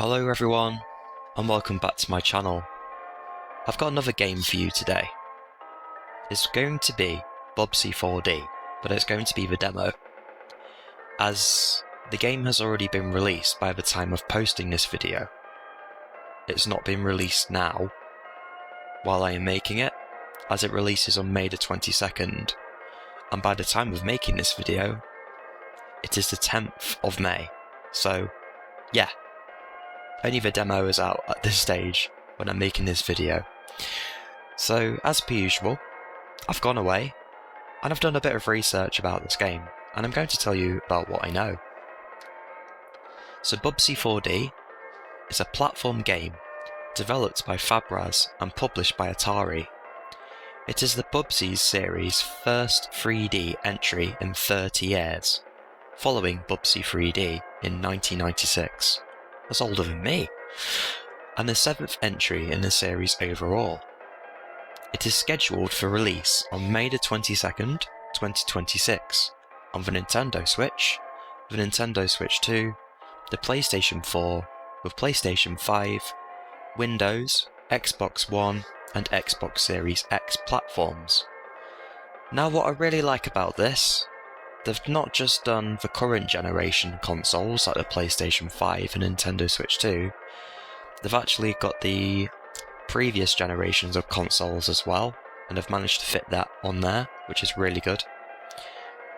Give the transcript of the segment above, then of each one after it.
Hello everyone, and welcome back to my channel. I've got another game for you today. It's going to be Bubsy 4D, but it's going to be the demo, as the game has already been released by the time of posting this video. It's not been released now, while I am making it, as it releases on May the 22nd, and by the time of making this video, it is the 10th of May, so yeah. Only the demo is out at this stage when I'm making this video. So, as per usual, I've gone away and I've done a bit of research about this game, and I'm going to tell you about what I know. So Bubsy 4D is a platform game developed by Fabraz and published by Atari. It is the Bubsy series' first 3D entry in 30 years, following Bubsy 3D in 1996. That's older than me, and the 7th entry in the series overall. It is scheduled for release on May the 22nd, 2026 on the Nintendo Switch, the Nintendo Switch 2, the PlayStation 4, with PlayStation 5, Windows, Xbox One and Xbox Series X platforms. Now what I really like about this, they've not just done the current generation consoles like the PlayStation 5 and Nintendo Switch 2, they've actually got the previous generations of consoles as well, and have managed to fit that on there, which is really good.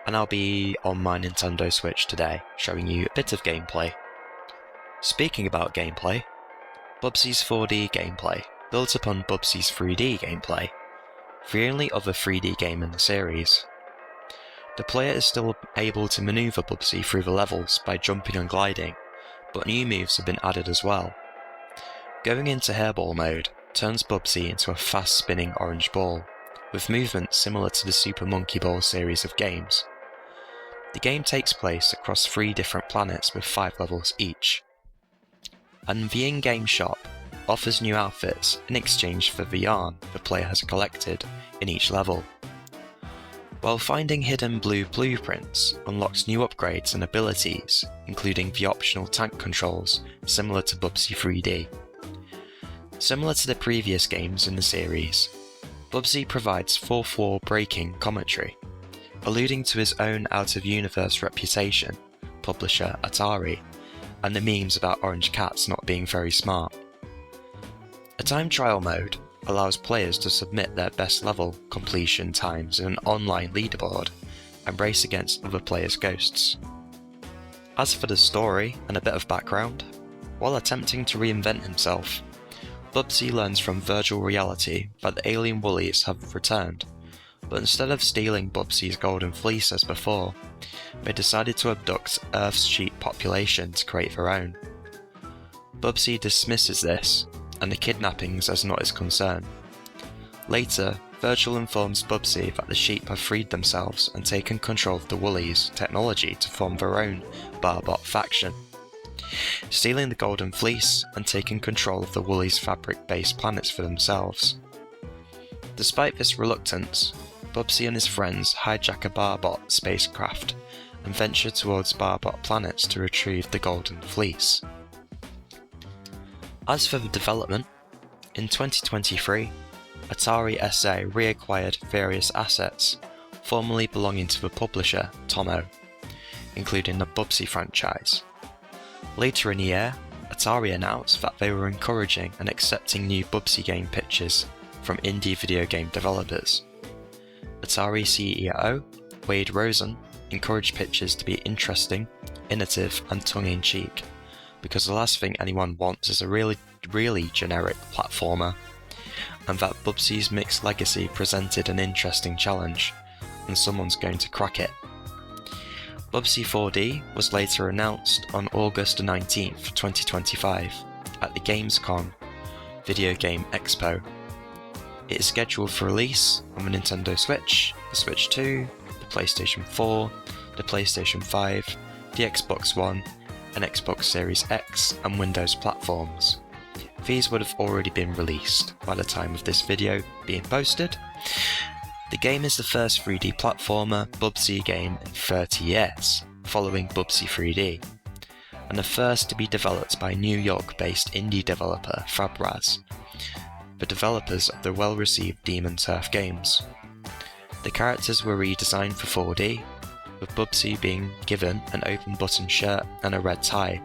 And I'll be on my Nintendo Switch today, showing you a bit of gameplay. Speaking about gameplay, Bubsy's 4D gameplay builds upon Bubsy's 3D gameplay, the only other 3D game in the series. The player is still able to maneuver Bubsy through the levels by jumping and gliding, but new moves have been added as well. Going into hairball mode turns Bubsy into a fast-spinning orange ball, with movements similar to the Super Monkey Ball series of games. The game takes place across 3 different planets with 5 levels each, and the in-game shop offers new outfits in exchange for the yarn the player has collected in each level. While finding hidden blue blueprints unlocks new upgrades and abilities, including the optional tank controls similar to Bubsy 3D. Similar to the previous games in the series, Bubsy provides fourth wall breaking commentary, alluding to his own out-of-universe reputation, publisher Atari, and the memes about orange cats not being very smart. A time trial mode allows players to submit their best level completion times in an online leaderboard and race against other players' ghosts. As for the story and a bit of background, while attempting to reinvent himself, Bubsy learns from virtual reality that the alien woolies have returned, but instead of stealing Bubsy's golden fleece as before, they decided to abduct Earth's sheep population to create their own. Bubsy dismisses this and the kidnappings as not his concern. Later, Virgil informs Bubsy that the sheep have freed themselves and taken control of the Woolies' technology to form their own Barbot faction, stealing the Golden Fleece and taking control of the Woolies' fabric-based planets for themselves. Despite this reluctance, Bubsy and his friends hijack a Barbot spacecraft and venture towards Barbot planets to retrieve the Golden Fleece. As for the development, in 2023, Atari SA reacquired various assets formerly belonging to the publisher Tomo, including the Bubsy franchise. Later in the year, Atari announced that they were encouraging and accepting new Bubsy game pitches from indie video game developers. Atari CEO Wade Rosen encouraged pitches to be interesting, innovative and tongue-in-cheek, because the last thing anyone wants is a really generic platformer, and that Bubsy's Mixed Legacy presented an interesting challenge, and someone's going to crack it. Bubsy 4D was later announced on August 19th, 2025 at the Gamescom Video Game Expo. It is scheduled for release on the Nintendo Switch, the Switch 2, the PlayStation 4, the PlayStation 5, the Xbox One, and Xbox Series X and Windows platforms. These would have already been released by the time of this video being posted. The game is the first 3D platformer Bubsy game in 30 years, following Bubsy 3D, and the first to be developed by New York-based indie developer Fabraz, the developers of the well-received Demon Turf games. The characters were redesigned for 4D, with Bubsy being given an open button shirt and a red tie,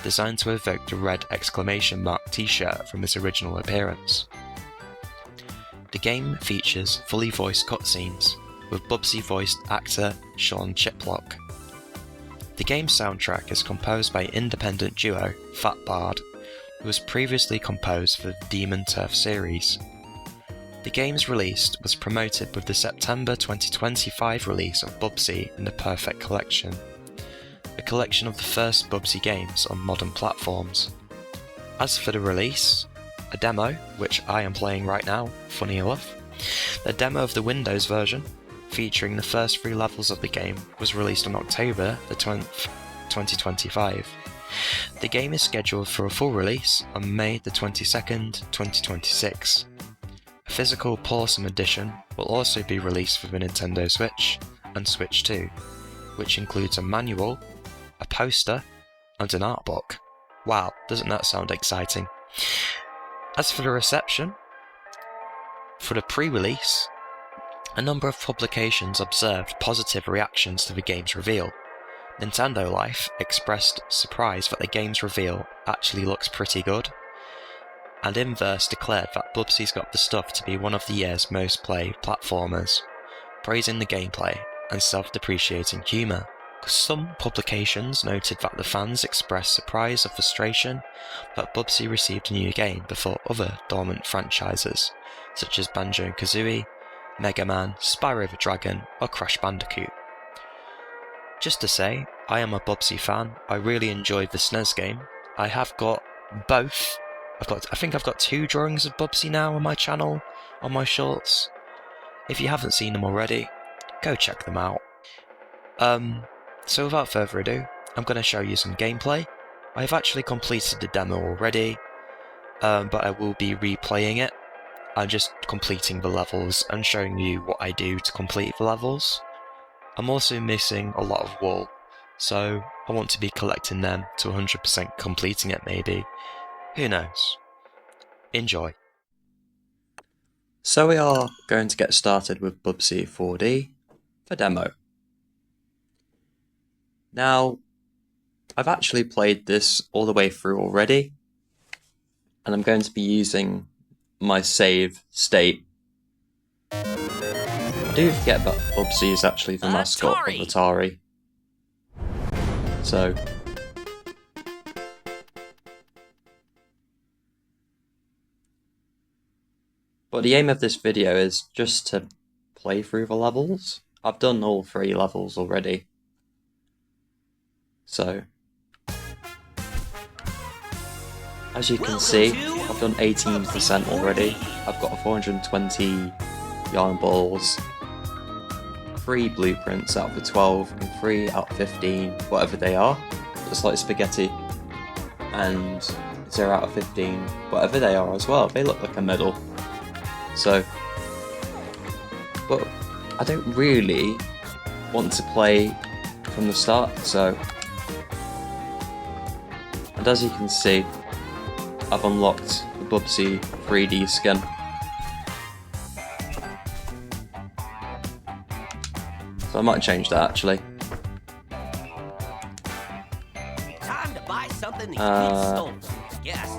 designed to evoke the red exclamation mark t-shirt from his original appearance. The game features fully voiced cutscenes, with Bubsy voiced actor Sean Chiplock. The game's soundtrack is composed by independent duo Fat Bard, who was previously composed for the Demon Turf series. The game's release was promoted with the September 2025 release of Bubsy in the Perfect Collection, a collection of the first Bubsy games on modern platforms. As for the release, a demo, which I am playing right now, funny enough, the demo of the Windows version, featuring the first 3 levels of the game, was released on October the 10th, 2025. The game is scheduled for a full release on May the 22nd, 2026. A physical Pawsome edition will also be released for the Nintendo Switch and Switch 2, which includes a manual, a poster, and an art book. Wow, doesn't that sound exciting? As for the reception, for the pre-release, a number of publications observed positive reactions to the game's reveal. Nintendo Life expressed surprise that the game's reveal actually looks pretty good, and Inverse declared that Bubsy's got the stuff to be one of the year's most played platformers, praising the gameplay and self-depreciating humour. Some publications noted that the fans expressed surprise or frustration that Bubsy received a new game before other dormant franchises, such as Banjo-Kazooie, Mega Man, Spyro the Dragon, or Crash Bandicoot. Just to say, I am a Bubsy fan. I really enjoyed the SNES game. I have got both. I think I've got 2 drawings of Bubsy now on my channel, on my shorts. If you haven't seen them already, go check them out. So without further ado, I'm going to show you some gameplay. I've actually completed the demo already, but I will be replaying it. I'm just completing the levels and showing you what I do to complete the levels. I'm also missing a lot of wool, so I want to be collecting them to 100% completing it maybe. Who knows? Enjoy. So we are going to get started with Bubsy 4D for demo. Now, I've actually played this all the way through already, and I'm going to be using my save state. I do forget that Bubsy is actually the mascot of Atari. So, but the aim of this video is just to play through the levels. I've done all 3 levels already. So, as you can see, I've done 18% already. I've got 420 yarn balls, 3 blueprints out of the 12, and 3 out of 15, whatever they are, just like spaghetti, and 0 out of 15, whatever they are as well. They look like a medal. So, but I don't really want to play from the start, so, and as you can see, I've unlocked the Bubsy 3D skin. So I might change that actually. Time to buy something that stolen. Yes.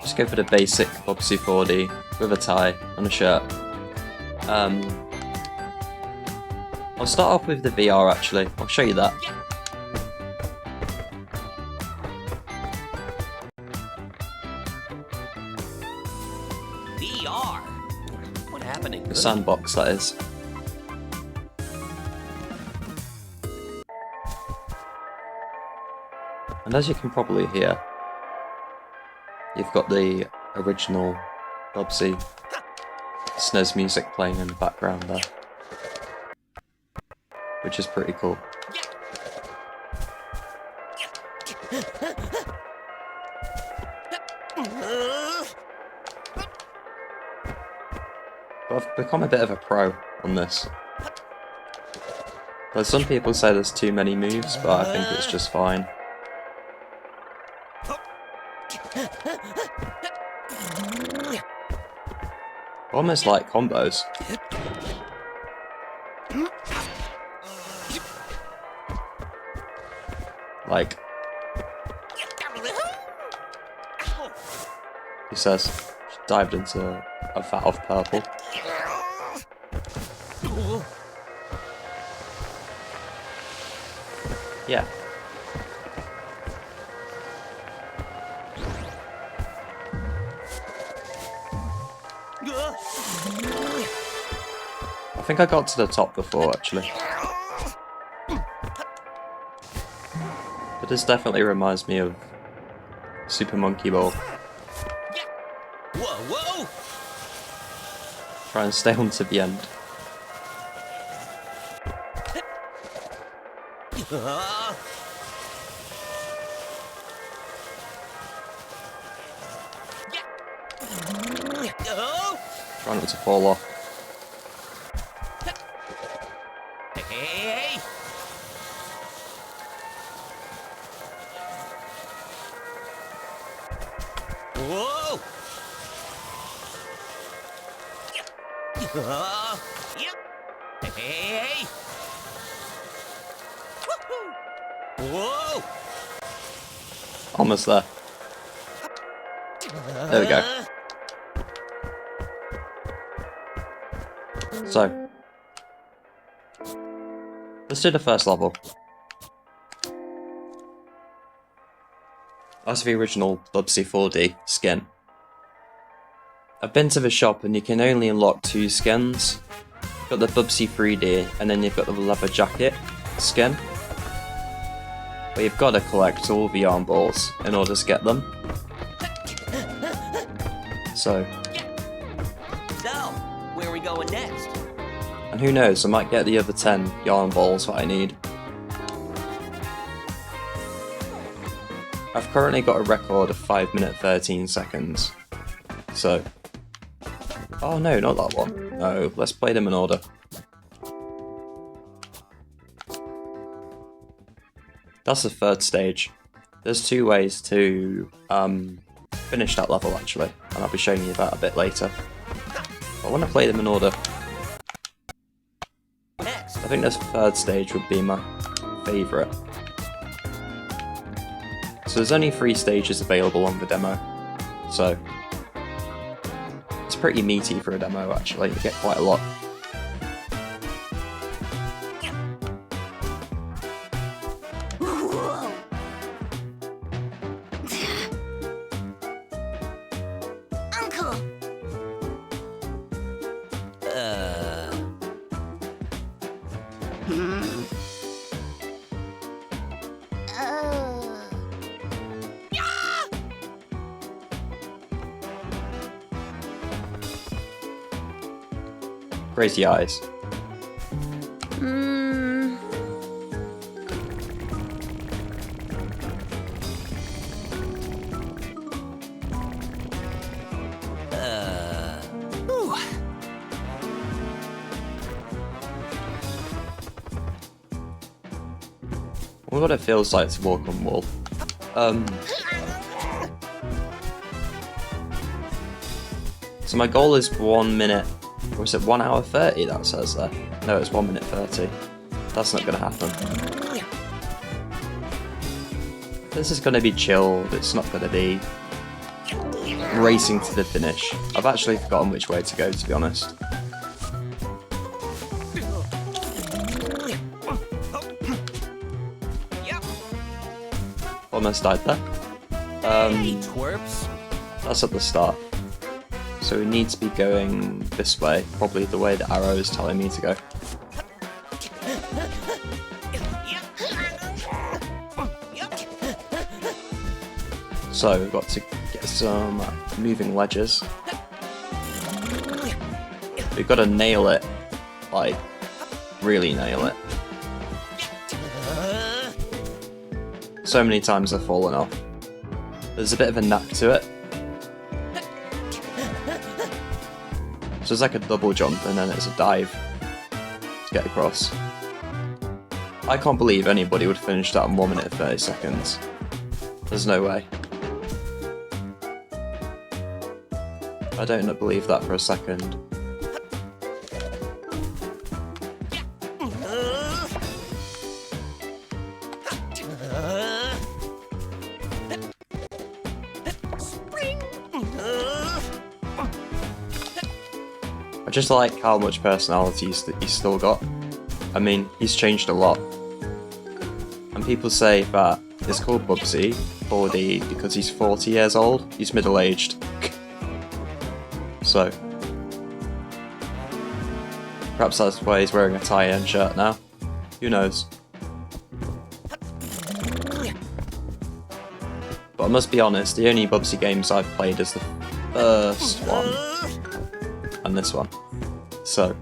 Just go for the basic Bubsy 4D with a tie and a shirt. I'll start off with the VR actually. I'll show you that. VR. What happened in The sandbox, that is. And as you can probably hear, you've got the original Bubsy SNES music playing in the background there, which is pretty cool. But I've become a bit of a pro on this. But some people say there's too many moves, but I think it's just fine. Almost like combos. Like, he says, she dived into a vat of purple. Yeah. I think I got to the top before, actually. But this definitely reminds me of Super Monkey Ball. Whoa, whoa! Try and stay on to the end. Try not to fall off. Hey! Whoa! Yep. Hey! Whoa! Almost there. There we go. So, let's do the first level. That's the original Bubsy 4D skin. I've been to the shop and you can only unlock 2 skins. You've got the Bubsy 3D and then you've got the leather jacket skin. But you've got to collect all the yarn balls in order to get them. So, where are we going next? and who knows, I might get the other 10 yarn balls that I need. I've currently got a record of 5 minutes 13 seconds. So, oh no, not that one. No, let's play them in order. That's the third stage. There's 2 ways to finish that level actually, and I'll be showing you that a bit later. But I want to play them in order. Next. I think this third stage would be my favourite. So there's only 3 stages available on the demo, so it's pretty meaty for a demo actually, you get quite a lot. Uncle! Crazy eyes. I wonder what it feels like to walk on wall. So my goal is 1 minute, or is it 1 hour 30 that says there? No, it's 1 minute 30. That's not gonna happen. This is gonna be chilled, it's not gonna be racing to the finish. I've actually forgotten which way to go, to be honest. Almost died there. Twerps. That's at the start. So we need to be going this way, probably the way the arrow is telling me to go. So we've got to get some moving ledges. We've got to nail it, like, really nail it. So many times I've fallen off. There's a bit of a knack to it. So it's like a double jump and then it's a dive to get across. I can't believe anybody would finish that in 1 minute and 30 seconds. There's no way. I don't believe that for a second. I just like how much personality he's still got. I mean, he's changed a lot. And people say that it's called Bubsy 4D because he's 40 years old. He's middle-aged. So, perhaps that's why he's wearing a tie-in shirt now. Who knows? But I must be honest, the only Bubsy games I've played is the first one and this one. So,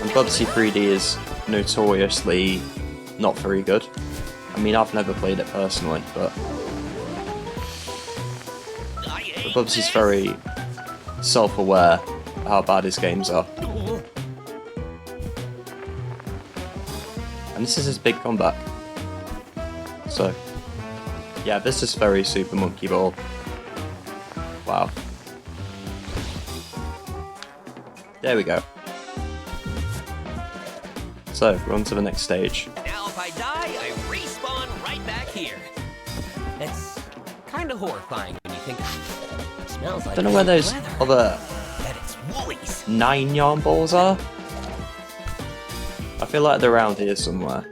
and Bubsy 3D is notoriously not very good. I mean, I've never played it personally, but Bubsy's very self-aware of how bad his games are. And this is his big comeback. So, yeah, this is very Super Monkey Ball. Wow. There we go. So, we're on to the next stage. Now if I die, I respawn right back here. It's kind of horrifying when you think it smells like I don't know where those leather. other And it's Woolies. 9 yarn balls are. I feel like they're around here somewhere.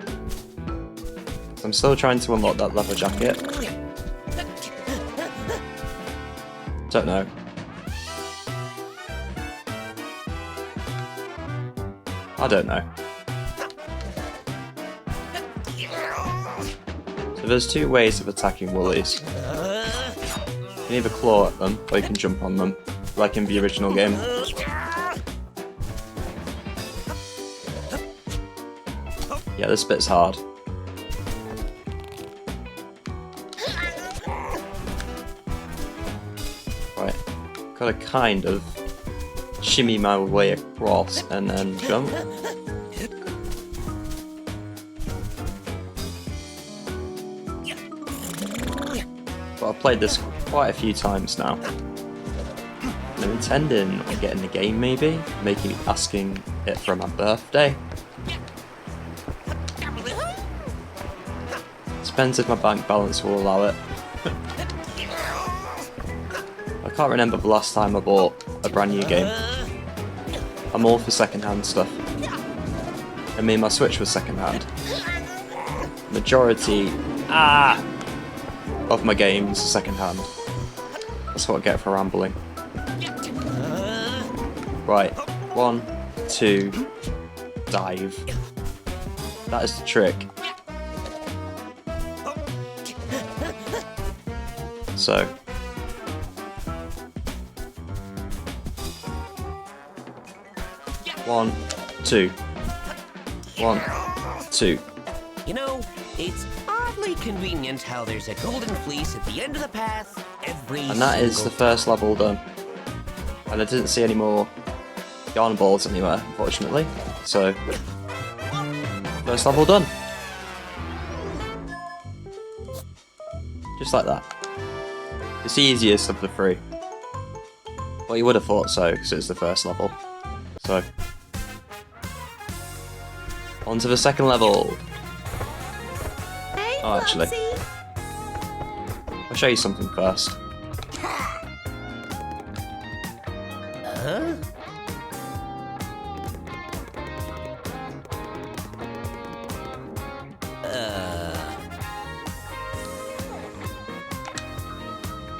I'm still trying to unlock that leather jacket. Don't know. I don't know. So there's two ways of attacking woolies. You can either claw at them, or you can jump on them, like in the original game. Yeah, this bit's hard. Right, gotta kind of shimmy my way across and then jump. But I've played this quite a few times now. And I'm intending on getting the game maybe, asking it for my birthday. Depends if my bank balance will allow it. I can't remember the last time I bought a brand new game. I'm all for second-hand stuff. I mean, my Switch was second-hand. Majority of my games are second-hand. That's what I get for rambling. Right, 1, 2, dive. That is the trick. So, one, two. 1, 2. You know, it's oddly convenient how there's a golden fleece at the end of the path every And that is the first level done. And I didn't see any more yarn balls anywhere, unfortunately. So, first level done. Just like that. It's the easiest of the three. Well, you would have thought so, because it's the first level. So, on to the second level. Hey, Oh, actually. Bubsy. I'll show you something first. Huh?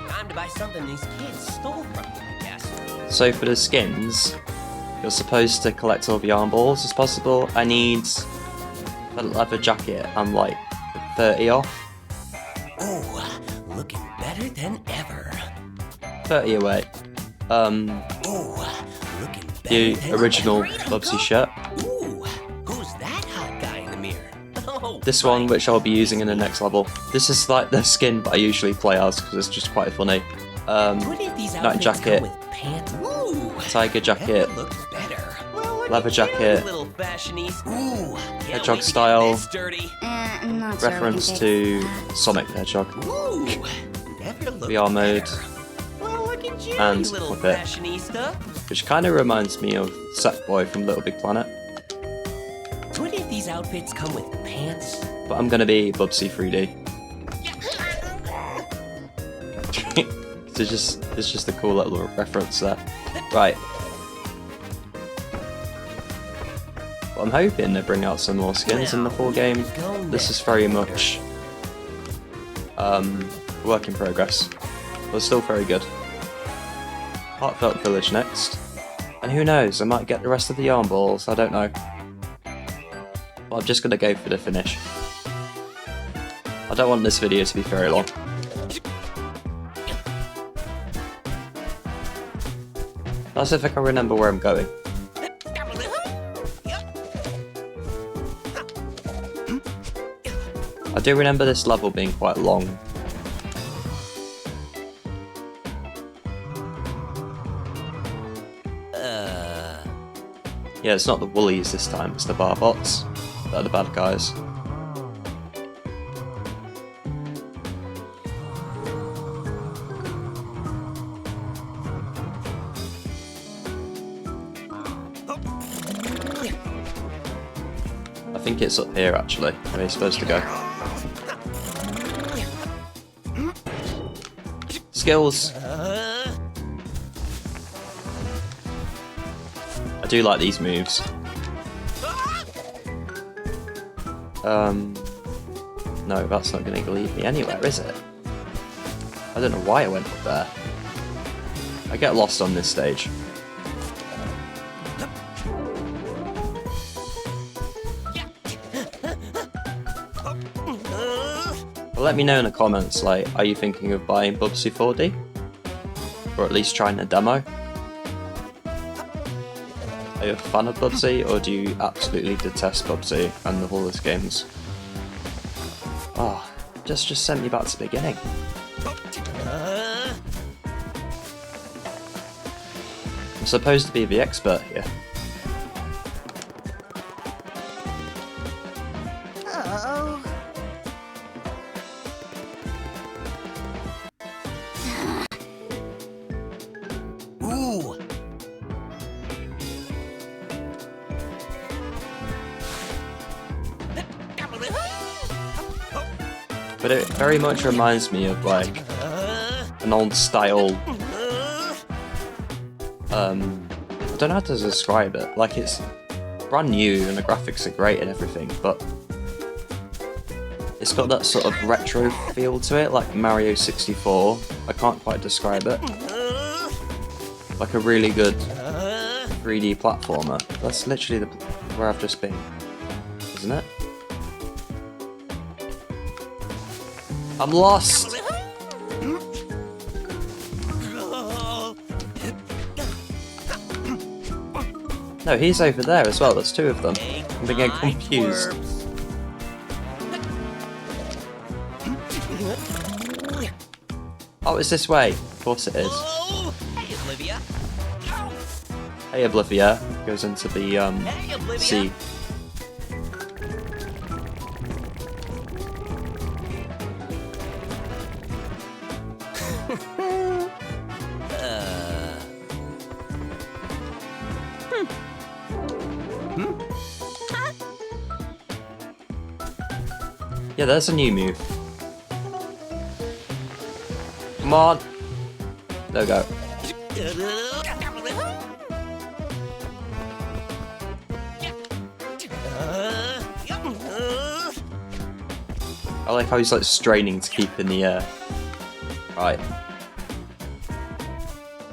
Time to buy something these kids stole from me, I guess. So for the skins, you're supposed to collect all the yarn balls as possible. I need a leather jacket. I'm like 30 off. Oh, looking better than ever. 30 away. Oh, looking better The than original ever. Bubsy shirt. Ooh, who's that hot guy in the mirror? Oh, This one, which I'll be using in the next level. This is like the skin that I usually play as because it's just quite funny. What if these Night outfits jacket. come with pants? Ooh, Tiger jacket. that looks better. Well, Leather jacket, Little fashionista. Ooh, hedgehog style, Not reference sure we to Sonic the Hedgehog, Ooh, never looked VR mode, better. Well, look at you, and you little Muppet. fashionista. which kind of reminds me of Sackboy from Little Big Planet. Do any of these outfits come with pants? But I'm gonna be Bubsy 3D. It's just a cool little reference there. Right. Well, I'm hoping they bring out some more skins in the full game. This is very much work in progress, but still very good. Heartfelt Village next, and who knows, I might get the rest of the yarn balls. I don't know. But I'm just gonna go for the finish. I don't want this video to be very long. That's if I can remember where I'm going. I do remember this level being quite long. Yeah, it's not the Woolies this time, it's the Barbots. They're the bad guys. I think it's up here actually, where you're supposed to go. Skills! I do like these moves. No, that's not going to lead me anywhere, is it? I don't know why I went up there. I get lost on this stage. Well, let me know in the comments, like, are you thinking of buying Bubsy 4D? Or at least trying a demo? Are you a fan of Bubsy, or do you absolutely detest Bubsy and the Wallace games? Oh, just send me back to the beginning. I'm supposed to be the expert here. Oh. Ooh. But it very much reminds me of like an old style. I don't know how to describe it. Like, it's brand new and the graphics are great and everything, but it's got that sort of retro feel to it, like Mario 64. I can't quite describe it. Like a really good 3D platformer. That's literally where I've just been, isn't it? I'm lost! No, he's over there as well, there's two of them. I'm getting confused. Oh, it's this way. Of course it is. Oh, hey, Olivia. Hey, Oblivia. Goes into the, Hey, Olivia. sea. Yeah, there's a new move. Come on! There we go. I like how he's like straining to keep in the air. Right.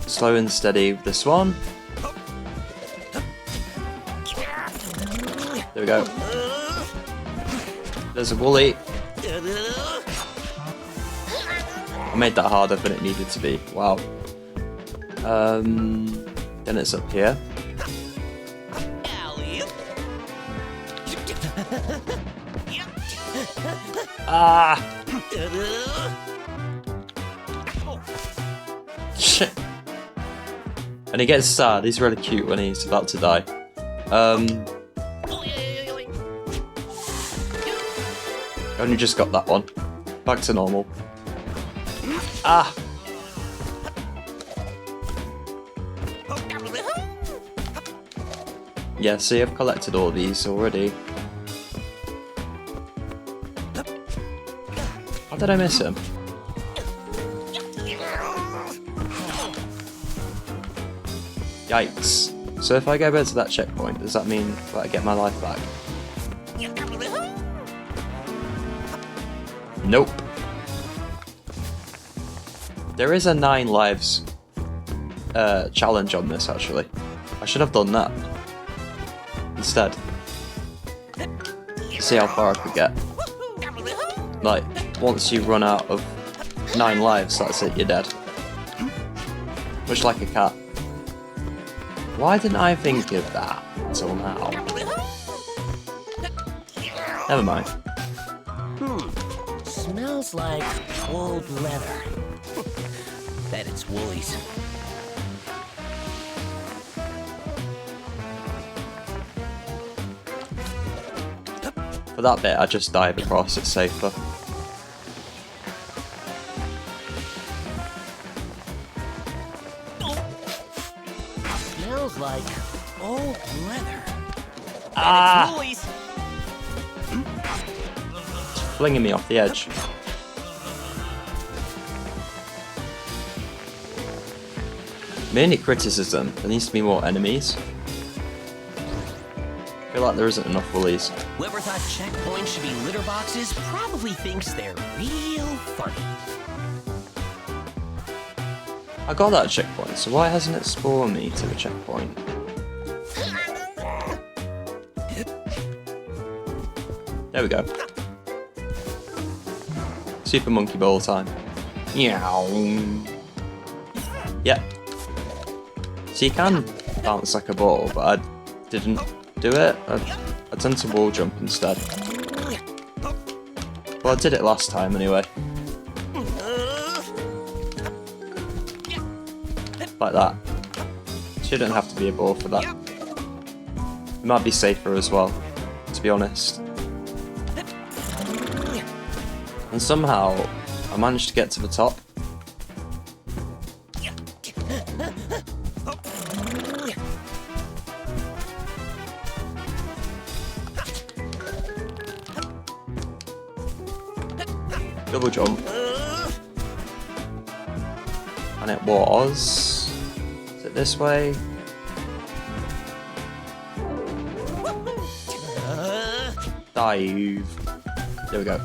Slow and steady with this one. There we go. There's a Wooly. I made that harder than it needed to be. Wow. Then it's up here. Ah! Shit. And he gets sad. He's really cute when he's about to die. Only just got that one. Back to normal. Ah! Yeah, see, I've collected all these already. How did I miss him? Yikes. So if I go back to that checkpoint, does that mean that I get my life back? Nope. There is a 9 lives challenge on this, actually. I should have done that instead. See how far I could get. Like, once you run out of 9 lives, that's it, you're dead. Much like a cat. Why didn't I think of that until now? Never mind. Smells like old leather. Bet it's Woolies. For that bit, I just dive across, it's safer. Smells like old leather. Ah! Bet it's Woolies. Flinging me off the edge. Mainly criticism, there needs to be more enemies. I feel like there isn't enough Woolies. Whoever thought checkpoints should be litter boxes probably thinks they're real funny. I got that checkpoint, so why hasn't it spawned me to the checkpoint? There we go. Super Monkey Ball time. Meow. Yeah. So you can bounce like a ball, but I didn't do it. I tend to wall jump instead. Well, I did it last time anyway. Like that. Shouldn't have to be a ball for that. It might be safer as well, to be honest. And somehow, I managed to get to the top. Double jump. And it was... Is it this way? Dive. There we go.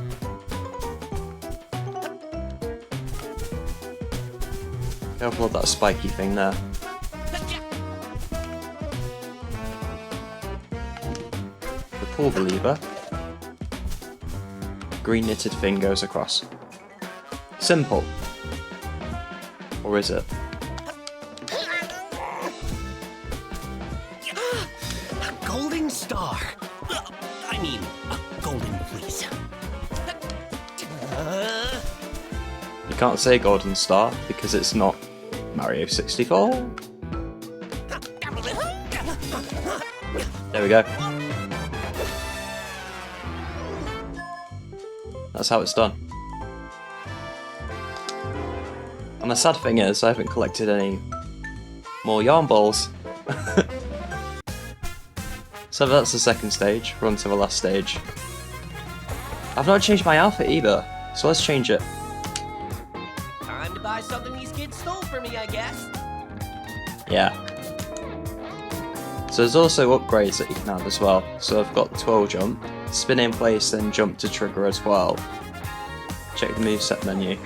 Careful of that spiky thing there. The pull the lever. Green knitted thing goes across. Simple. Or is it? A golden star. I mean, a golden fleece. You can't say golden star because it's not Mario 64. There we go. That's how it's done. And the sad thing is, I haven't collected any more yarn balls. So that's the second stage. We're on to the last stage. I've not changed my outfit either, so let's change it. Time to buy something these kids stole from me, I guess. Yeah. So there's also upgrades that you can have as well. So I've got the twirl jump, spin in place, then jump to trigger as well. Check the moveset menu.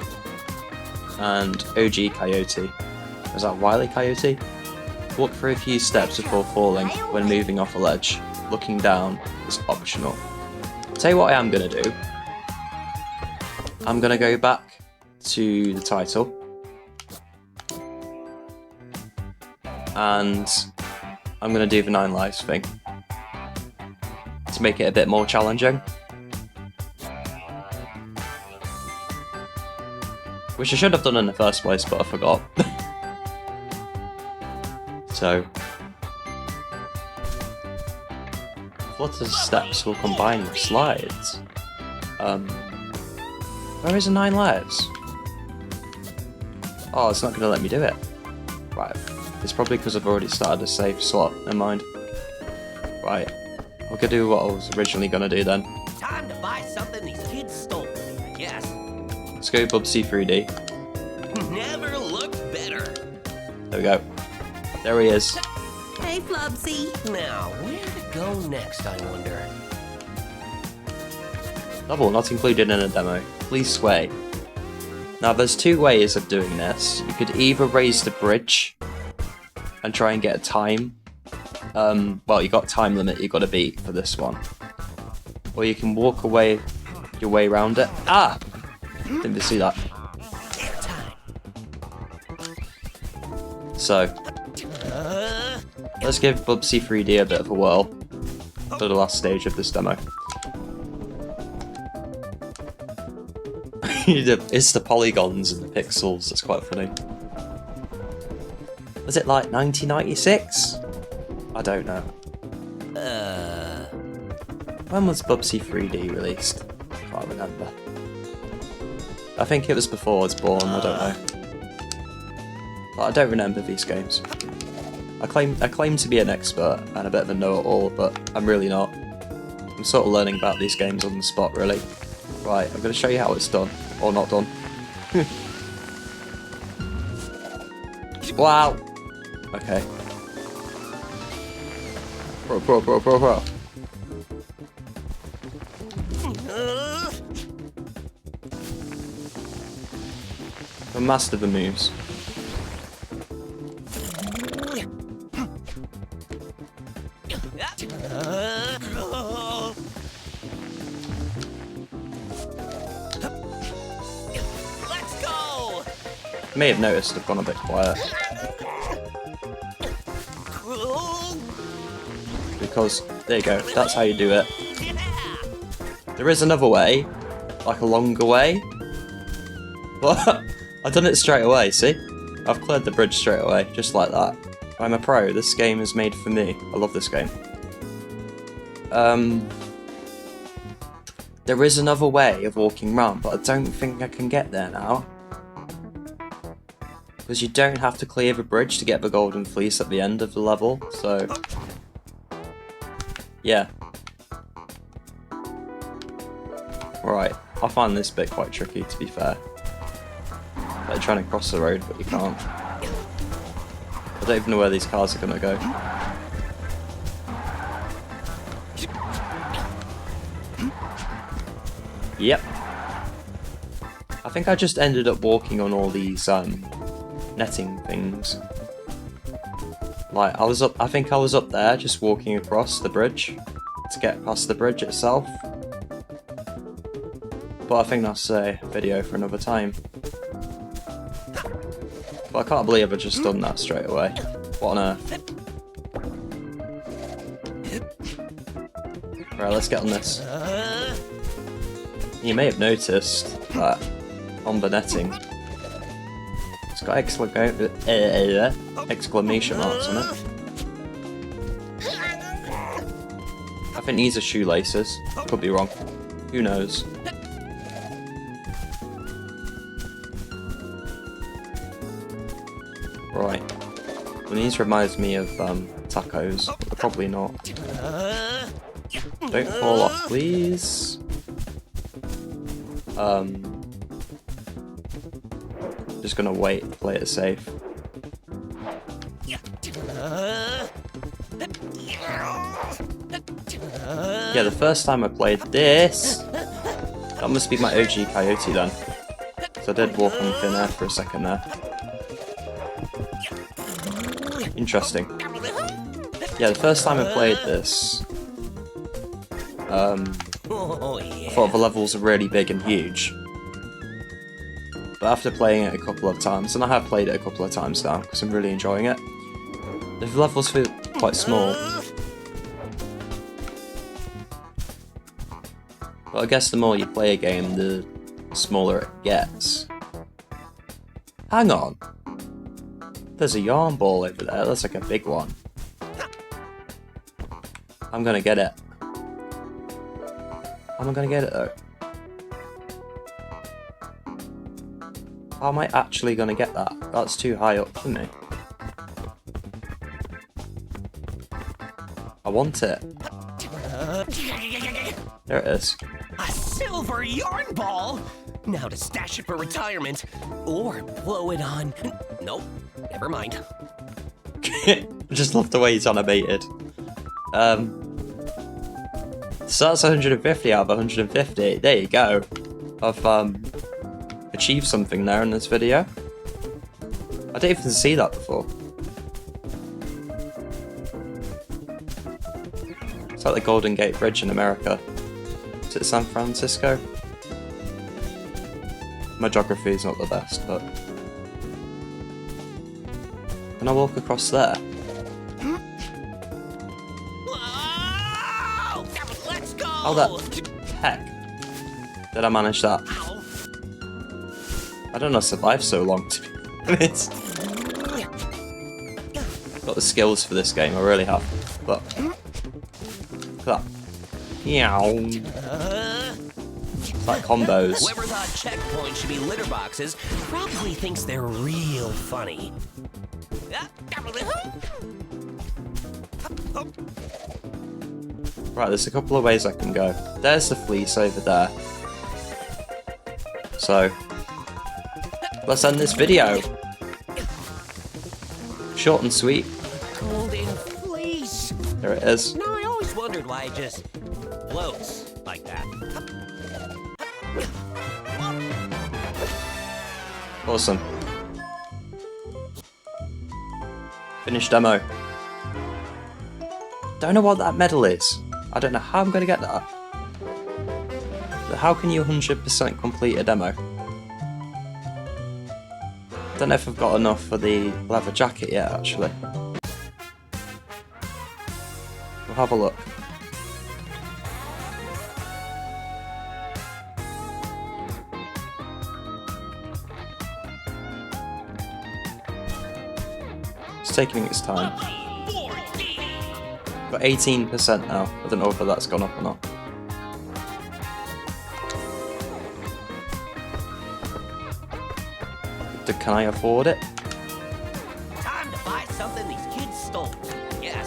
And OG Coyote. Is that Wily Coyote? Walk through a few steps before falling when moving off a ledge. Looking down is optional. Tell you what I am going to do. I'm going to go back to the title. And I'm going to do the 9 lives thing. To make it a bit more challenging. Which I should have done in the first place, but I forgot. Flutter steps will combine with slides. Where is the 9 lives? Oh, it's not going to let me do it. Right. It's probably because I've already started a safe slot. Never mind. Right. I'll go do what I was originally going to do then. Time to buy something these kids stole from me, I guess. Let's go Bubsy 3D. Never looked better. There we go. There he is. Hey, Flubsy. Now, where to go next, I wonder? Level not included in a demo. Please sway. Now there's 2 ways of doing this. You could either raise the bridge and try and get a time. Well, you got time limit you got to beat for this one. Or you can walk away your way around it. Ah! Didn't see that. So, let's give Bubsy 3D a bit of a whirl for the last stage of this demo. It's the polygons and the pixels, that's quite funny. Was it like 1996? I don't know. When was Bubsy 3D released? I can't remember. I think it was before I was born, I don't know. But I don't remember these games. I claim to be an expert and a bit of a know-it-all, but I'm really not. I'm sort of learning about these games on the spot, really. Right, I'm going to show you how it's done. Or not done. Wow! Okay. Bro. I mastered the moves. Let's go! You may have noticed I've gone a bit quiet. Because, there you go, that's how you do it. There is another way, like a longer way. But I've done it straight away, see? I've cleared the bridge straight away, just like that. I'm a pro, this game is made for me. I love this game. There is another way of walking around, but I don't think I can get there now. Because you don't have to clear the bridge to get the golden fleece at the end of the level, so... yeah. Right, I find this bit quite tricky, to be fair. Like trying to cross the road, but you can't. I don't even know where these cars are gonna go. Yep. I think I just ended up walking on all these netting things. Like I think I was up there just walking across the bridge to get past the bridge itself. But I think that's a video for another time. But I can't believe I've just done that straight away. What on earth? Right, let's get on this. You may have noticed that on the netting, it's got exclamation marks on it. I think these are shoelaces. Could be wrong. Who knows? Right. Well, these reminds me of tacos, but probably not. Don't fall off, please. Just gonna wait, play it safe. Yeah, the first time I played this, that must be my OG Coyote then. So I did walk on thin air for a second there. Interesting. Yeah, the first time I played this, I thought the levels were really big and huge. But after playing it a couple of times, and I have played it a couple of times now, because I'm really enjoying it, the levels feel quite small. But I guess the more you play a game, the smaller it gets. Hang on. There's a yarn ball over there, that's like a big one. I'm gonna get it. How am I gonna get it though? How am I actually gonna get that? That's too high up for me. I want it. There it is. A silver yarn ball? Now to stash it for retirement. Or blow it on... Nope, never mind. I just love the way he's animated. So that's 150 out of 150. There you go. I've achieved something there in this video. I didn't even see that before. It's like the Golden Gate Bridge in America. Is it San Francisco? My geography is not the best, but... Can I walk across there? Whoa! Let's go! How the heck did I manage that? I don't know survive so long, to be honest. Got the skills for this game, I really have. But look at that. Meow. It's like combos. Whoever thought checkpoints should be litter boxes probably thinks they're real funny. Right, there's a couple of ways I can go. There's the fleece over there. So, let's end this video. Short and sweet. Golden fleece. There it is. No, I always wondered why it just floats like that. Awesome. Finished demo. Don't know what that medal is. I don't know how I'm going to get that. But how can you 100% complete a demo? Don't know if I've got enough for the leather jacket yet, actually. We'll have a look. It's taking its time. Got 18% now. I don't know whether that's gone up or not. Can I afford it? Time to buy something these kids stole. Yes.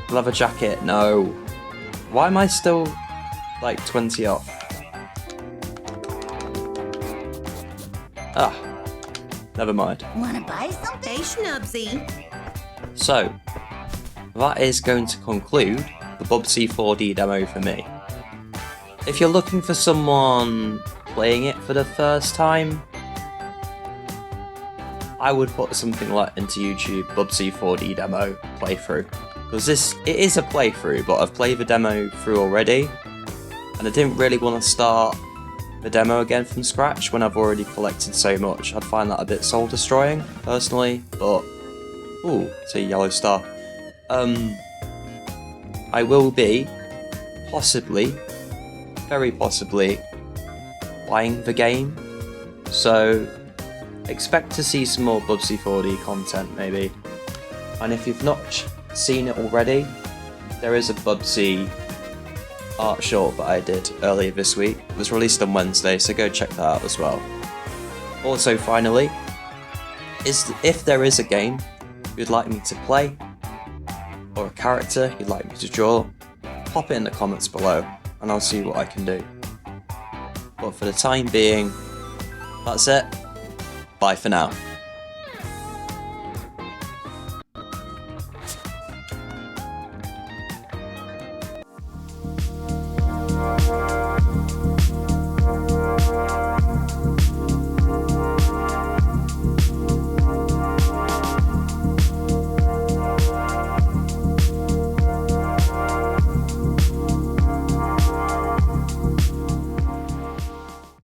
Leather jacket, no. Why am I still like 20 off? Ah, never mind. Wanna buy something? Hey, Schnubsy. So, that is going to conclude the Bubsy 4D demo for me. If you're looking for someone playing it for the first time, I would put something like into YouTube, Bubsy 4D demo playthrough. Because it is a playthrough, but I've played the demo through already, and I didn't really want to start the demo again from scratch when I've already collected so much. I'd find that a bit soul destroying, personally, but... Ooh, it's a yellow star. I will be, possibly, very possibly, buying the game, so expect to see some more Bubsy 4D content, maybe. And if you've not seen it already, there is a Bubsy art short that I did earlier this week. It was released on Wednesday, so go check that out as well. Also, finally, if there is a game you'd like me to play, or a character you'd like me to draw, pop it in the comments below, and I'll see what I can do. But for the time being, that's it. Bye for now.